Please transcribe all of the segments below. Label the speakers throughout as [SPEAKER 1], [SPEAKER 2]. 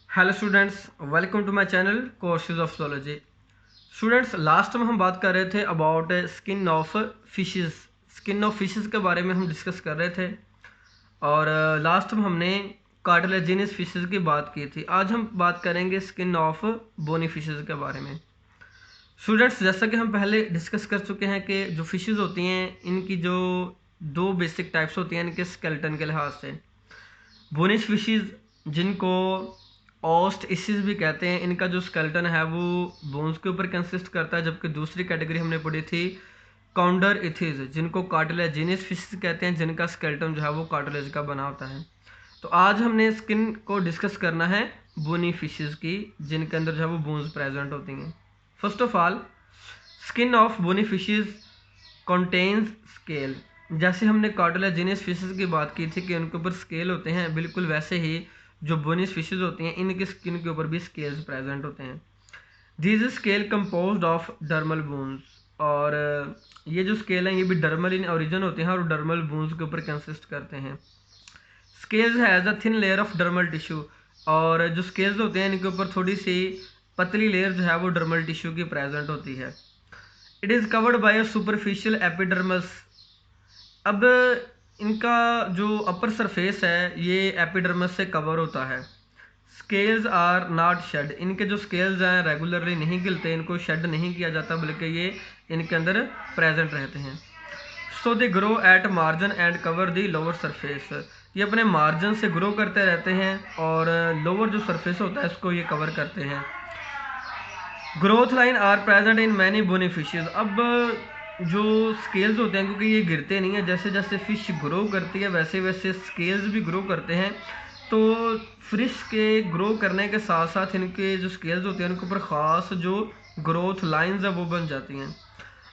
[SPEAKER 1] Hello students, welcome to my channel courses of zoology। Students, last में हम बात कर रहे थे about skin of fishes. Skin of fishes के बारे में हम डिस्कस कर रहे थे और लास्ट में हमने कार्टिलेजिनस फिशेस की बात की थी। आज हम बात करेंगे स्किन ऑफ बोनी फिशेस के बारे में। स्टूडेंट्स, जैसा कि हम पहले डिस्कस कर चुके हैं कि जो फिशेस होती हैं इनकी जो दो बेसिक टाइप्स होती हैं इनके स्केलेटन के लिहाज से। बोनिश फिशेस जिनको ऑस्ट इसिस भी कहते हैं, इनका जो स्केलेटन है वो बोन्स के ऊपर कंसिस्ट करता है, जबकि दूसरी कैटेगरी हमने पढ़ी थी काउंडर इथिस जिनको कार्टिलेजिनस फिशेस कहते हैं, जिनका स्केलेटन जो है वो कार्टिलेज का बना होता है। तो आज हमने स्किन को डिस्कस करना है बोनी फिशेस की, जिनके अंदर जो है वो बोन्स प्रेजेंट होती हैं। First of all, skin of bony fishes contains scale. जैसे हमने कार्टिलेजिनस फिशेस की बात की थी कि उनके ऊपर स्केल होते हैं, बिल्कुल वैसे ही जो बोनिस फिशेस होती हैं इनकी स्किन के ऊपर भी स्केल्स प्रेजेंट होते हैं। This scale composed of dermal bones. और ये जो स्केल हैं ये भी डर्मल इन ओरिजिन होते हैं और डर्मल बोन्स के ऊपर कंसिस्ट करते हैं। Scales has a thin layer of dermal tissue. और जो स्केल्स होते हैं इनके ऊपर थोड़ी सी पतली लेयर जो है वो डर्मल टिश्यू की प्रेजेंट होती है। It is covered by a superficial epidermis. अब इनका जो अपर सरफेस है ये एपिडर्मस से कवर होता है। Scales are not shed. इनके जो स्केल्स हैं रेगुलरली नहीं गिलते, इनको शेड नहीं किया जाता, बल्कि ये इनके अंदर प्रेजेंट रहते हैं। So they grow at margin and cover the lower surface. ये अपने मार्जिन से ग्रो करते रहते हैं और लोअर जो सरफेस होता है इसको ये कवर करते हैं। Growth line are present in many bony fishes. अब जो स्केल्स होते हैं, क्योंकि ये गिरते नहीं है, जैसे जैसे फिश ग्रो करती है वैसे वैसे स्केल्स भी ग्रो करते हैं। तो फिश के ग्रो करने के साथ साथ इनके जो स्केल्स होते हैं उनके ऊपर ख़ास जो ग्रोथ लाइंस है वो बन जाती हैं।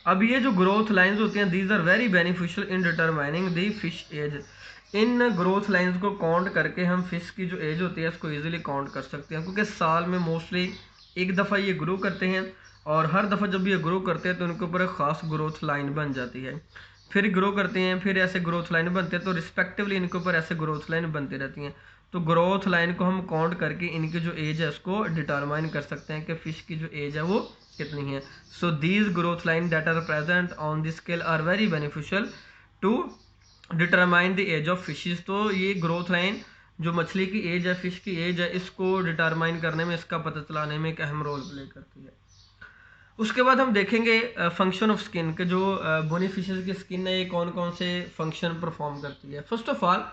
[SPEAKER 1] अब ये जो ग्रोथ लाइंस होती हैं these are very beneficial in determining the fish age. इन ग्रोथ लाइंस को काउंट करके हम फिश की जो एज होती है उसको इजीली काउंट कर सकते हैं, क्योंकि साल में मोस्टली एक दफ़ा ये ग्रो करते हैं और हर दफ़ा जब ये ग्रो करते हैं तो उनके ऊपर एक ख़ास ग्रोथ लाइन बन जाती है। फिर ग्रो करते हैं, फिर ऐसे ग्रोथ लाइन बनते हैं, तो रिस्पेक्टिवली इनके ऊपर ऐसे ग्रोथ लाइन बनती रहती हैं। तो ग्रोथ लाइन को हम काउंट करके इनकी जो एज है उसको डिटरमाइन कर सकते हैं कि फ़िश की जो एज है वो कितनी है। So these growth line that are present on the scale are very beneficial to determine the age of fishes. तो ये ग्रोथ लाइन जो मछली की एज है, फिश की एज है, इसको डिटरमाइन करने में, इसका पता चलाने में एक अहम रोल प्ले करती है। उसके बाद हम देखेंगे फंक्शन ऑफ स्किन के, जो बोनी फिशेस की स्किन है ये कौन कौन से फंक्शन परफॉर्म करती है। First of all,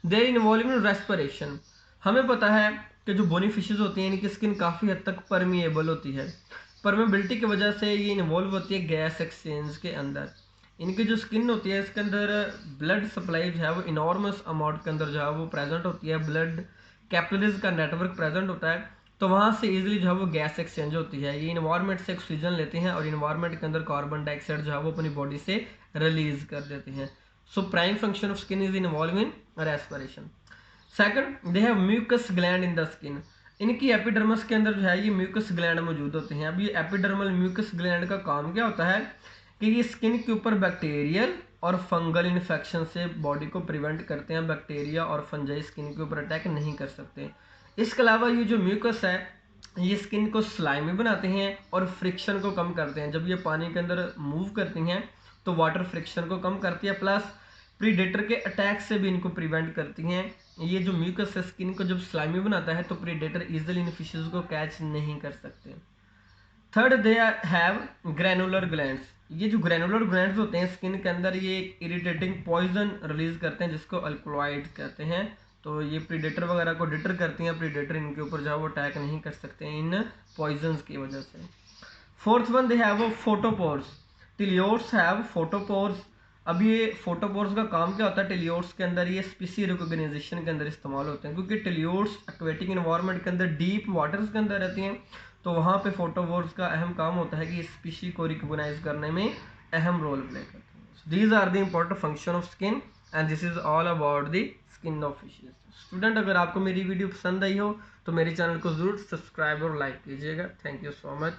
[SPEAKER 1] they're involve in respiration. हमें पता है कि जो बोनी फिशेस होती हैं इनकी स्किन काफ़ी हद तक परमिएबल होती है। परमेबिलिटी की वजह से ये इन्वॉल्व होती है गैस एक्सचेंज के अंदर। इनकी जो स्किन होती है इसके अंदर ब्लड सप्लाई जो है वो इनॉर्मस अमाउंट के अंदर जो है वो प्रेजेंट होती है, ब्लड कैपिलरीज का नेटवर्क प्रेजेंट होता है। तो वहाँ से इजीली जो है वो गैस एक्सचेंज होती है। ये इन्वायरमेंट से ऑक्सीजन लेते हैं और इन्वायरमेंट के अंदर कार्बन डाइऑक्साइड जो है वो अपनी बॉडी से रिलीज कर देते हैं। So prime function of skin is involve in respiration. Second, they have mucus gland in the skin. इनकी एपिडर्मस के अंदर जो है ये म्यूकस ग्लैंड मौजूद होते हैं। अब ये एपिडर्मल म्यूकस ग्लैंड का काम क्या होता है कि ये स्किन के ऊपर बैक्टीरियल और फंगल इन्फेक्शन से बॉडी को प्रिवेंट करते हैं। बैक्टीरिया और फंजाई स्किन के ऊपर अटैक नहीं कर सकते। इसके अलावा ये जो म्यूकस है ये स्किन को स्लाइमी बनाते हैं और फ्रिक्शन को कम करते हैं। जब ये पानी के अंदर मूव करती हैं तो वाटर फ्रिक्शन को कम करती है, प्लस प्रीडेटर के अटैक से भी इनको प्रिवेंट करती हैं। ये जो म्यूकस है स्किन को जब स्लाइमी बनाता है तो प्रीडेटर इजीली इन फिशेस को कैच नहीं कर सकते। Third, they have granular glands. ये जो ग्रैनुलर ग्लैंड्स होते हैं स्किन के अंदर ये इरिटेटिंग पॉइजन रिलीज करते हैं जिसको अल्कलॉइड कहते हैं। तो ये प्रीडेटर वगैरह को डिटर करती हैं, प्रीडेटर इनके ऊपर जो है वो अटैक नहीं कर सकते हैं इन पॉइजन्स की वजह से। Fourth one, they have photopores. टिलियोट्स हैव फोटोपोर्स। अब ये फोटोपोर्स का काम क्या होता है, टिलियोट्स के अंदर ये स्पीसी रिकॉग्नाइजेशन के अंदर इस्तेमाल होते हैं, क्योंकि टिलियोट्स एक्वेटिक इन्वायरमेंट के अंदर डीप वाटर्स के अंदर रहती हैं। तो वहाँ पे फोटोपोर्स का अहम काम होता है कि स्पीशी को रिकॉग्नाइज करने में अहम रोल प्ले करते हैं। These are the important function of skin and this is all about the skin of fishes. Student, अगर आपको मेरी वीडियो पसंद आई हो तो मेरे चैनल को ज़रूर सब्सक्राइब और लाइक कीजिएगा। Thank you so much.